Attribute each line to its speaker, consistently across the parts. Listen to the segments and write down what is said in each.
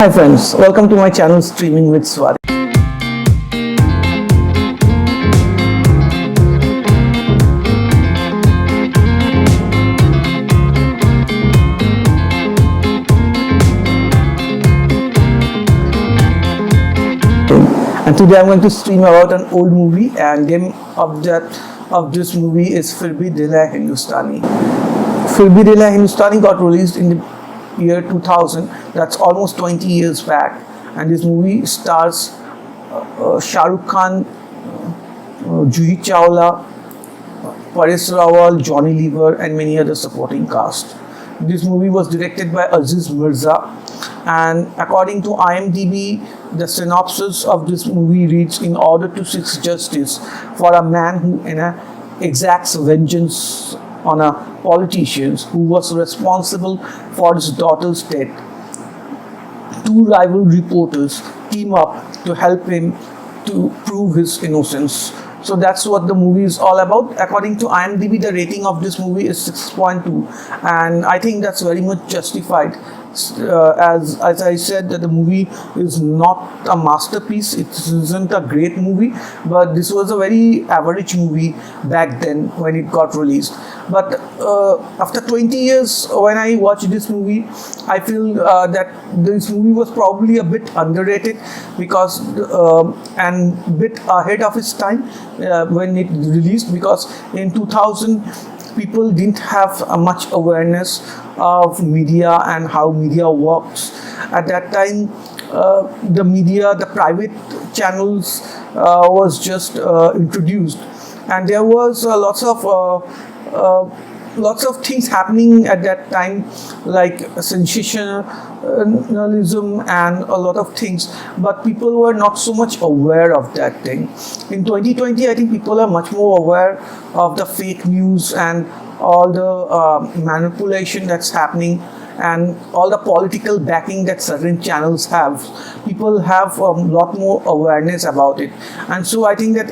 Speaker 1: Hi friends, welcome to my channel Streaming with Swadhin. And today I'm going to stream about an old movie, and name of this movie is Phir Hindustani. Phir Hindustani got released in the year 2000. That's almost 20 years back, and this movie stars Shah Rukh Khan, Juhi Chawla, Paresh Rawal, Johnny Lever, and many other supporting cast. This movie was directed by Aziz Mirza, and according to IMDb, the synopsis of this movie reads: in order to seek justice for a man who exacts vengeance on a politician who was responsible for his daughter's death, two rival reporters team up to help him to prove his innocence. So that's what the movie is all about. According to IMDb, the rating of this movie is 6.2, and I think that's very much justified. As I said, that the movie is not a masterpiece. It isn't a great movie, but this was a very average movie back then when it got released. But after 20 years, when I watched this movie, I feel that this movie was probably a bit underrated, because and bit ahead of its time when it released, because in 2000 people didn't have much awareness of media and how media works. At that time, the media, the private channels was just introduced, and there was lots of things happening at that time, like sensationalism and a lot of things, but people were not so much aware of that thing. In 2020, I think people are much more aware of the fake news and all the manipulation that's happening, and all the political backing that certain channels have. People have a lot more awareness about it, and so I think that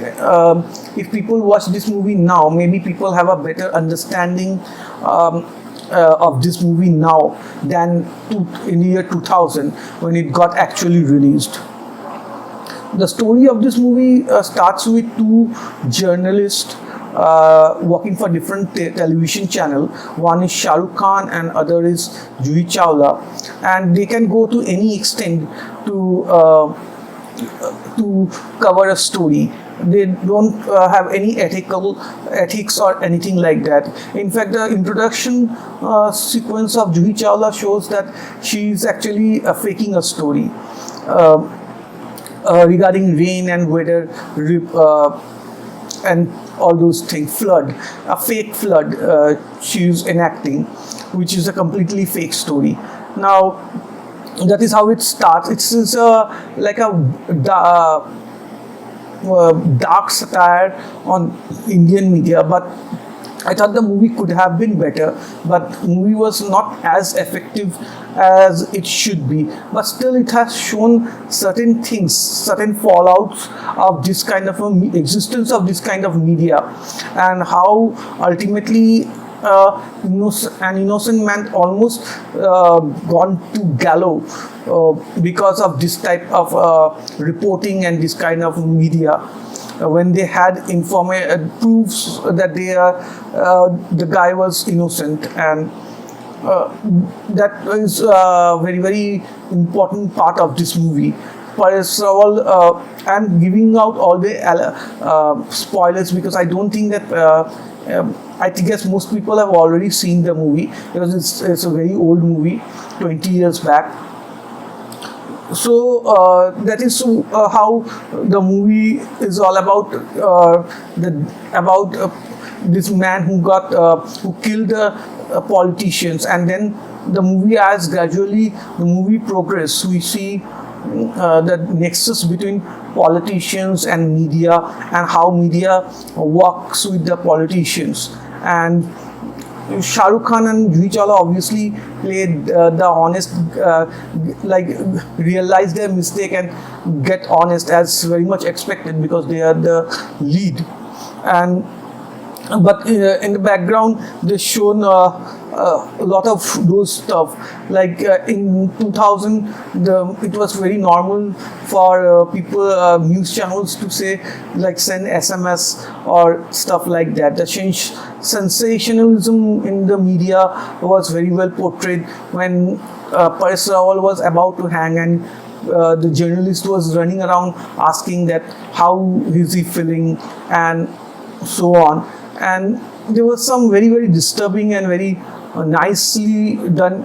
Speaker 1: if people watch this movie now, maybe people have a better understanding of this movie now than in the year 2000 when it got actually released. The story of this movie starts with two journalists working for different television channel. One is Shah Rukh Khan and other is Juhi Chawla, and they can go to any extent to cover a story. They don't have any ethics or anything like that. In fact, the introduction sequence of Juhi Chawla shows that she is actually faking a story regarding rain and weather and all those things, a fake flood she's enacting, which is a completely fake story. Now, that is how it starts. It's like a dark satire on Indian media, but I thought the movie could have been better, but the movie was not as effective as it should be. But still, it has shown certain things, certain fallouts of this kind of existence of this kind of media, and how ultimately an innocent man almost gone to gallows because of this type of reporting and this kind of media. When they had proofs that the guy was innocent, and that is a very, very important part of this movie. Paresh Rawal, I'm giving out all the spoilers, because I don't think that I guess most people have already seen the movie, because it's a very old movie, 20 years back. So that is how the movie is all about. This man who killed politicians, and then the movie, as gradually the movie progresses, we see the nexus between politicians and media, and how media works with the politicians. And Shah Rukh Khan and Juhi Chawla obviously played the honest, realize their mistake and get honest, as very much expected, because they are the lead. And but in the background, they shown a lot of those stuff. Like in 2000, it was very normal for people, news channels to say, like, send SMS or stuff like that. The sensationalism in the media was very well portrayed when Paris Rawal was about to hang, and the journalist was running around asking that how is he feeling and so on. And there was some very, very disturbing and very nicely done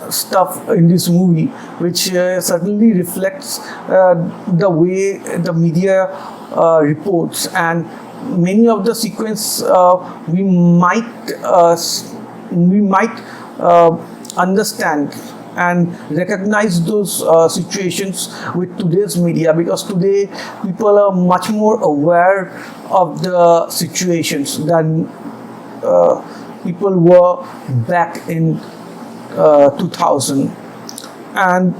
Speaker 1: stuff in this movie, which certainly reflects the way the media reports. And many of the sequence we might understand and recognize those situations with today's media, because today people are much more aware of the situations than people were back in 2000. And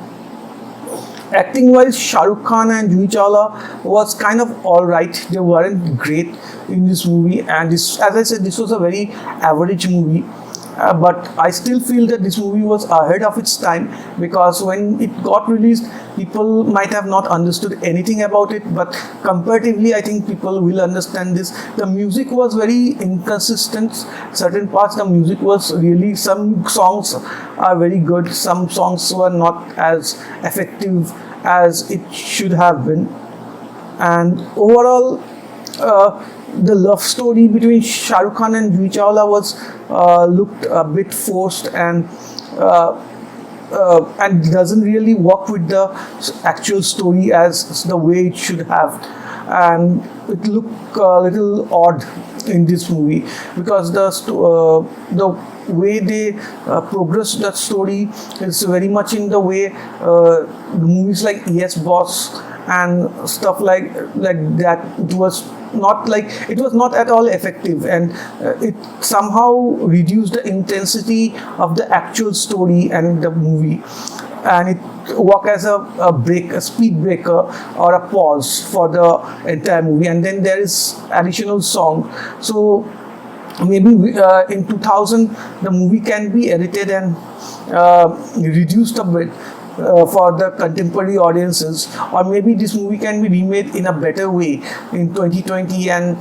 Speaker 1: acting wise, Shah Rukh Khan and Juhi Chawla was kind of alright. They weren't great in this movie, and this, as I said, this was a very average movie. But I still feel that this movie was ahead of its time, because when it got released, people might have not understood anything about it, but comparatively I think people will understand this. The music was very inconsistent. Certain parts the music was really, some songs are very good, some songs were not as effective as it should have been. And overall, the love story between Shah Rukh Khan and Juhi Chawla was looked a bit forced, and doesn't really work with the actual story as the way it should have. And it looked a little odd in this movie, because the way they progress that story is very much in the way movies like Yes Boss and stuff like that. It was not at all effective, and it somehow reduced the intensity of the actual story and the movie, and it worked as a speed breaker or a pause for the entire movie. And then there is additional song, so maybe in 2000 the movie can be edited and reduced a bit for the contemporary audiences, or maybe this movie can be remade in a better way in 2020 and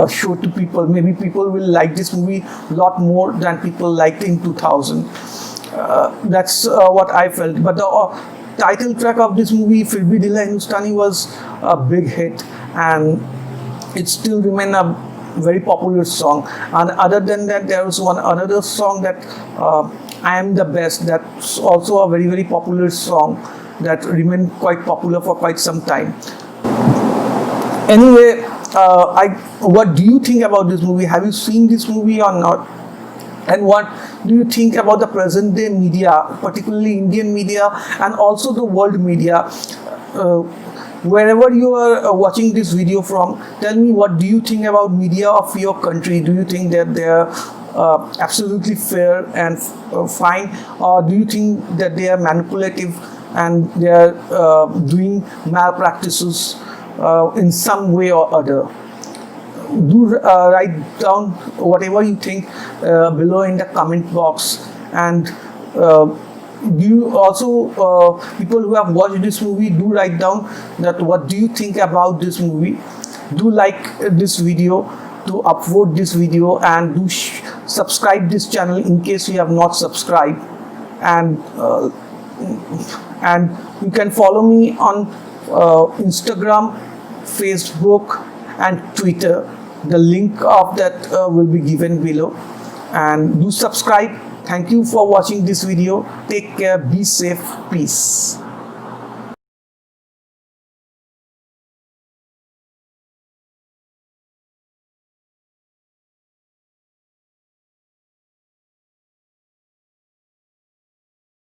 Speaker 1: show to people. Maybe people will like this movie a lot more than people liked in 2000. That's what I felt. But the title track of this movie, Phir Bhi Dil Hai Hindustani, was a big hit, and it still remains a very popular song. And other than that, there was another song that I Am the Best. That's also a very, very popular song that remained quite popular for quite some time. Anyway, what do you think about this movie? Have you seen this movie or not? And what do you think about the present day media, particularly Indian media and also the world media? Wherever you are watching this video from, tell me, what do you think about media of your country? Do you think that they are absolutely fair and fine, or do you think that they are manipulative and they are doing malpractices in some way or other? Do write down whatever you think below in the comment box. And do you also, people who have watched this movie, do write down that what do you think about this movie. Do like this video, to upvote this video, and do subscribe this channel in case you have not subscribed. And you can follow me on Instagram, Facebook and Twitter. The link of that will be given below. And do subscribe. Thank you for watching this video. Take care, be safe, peace.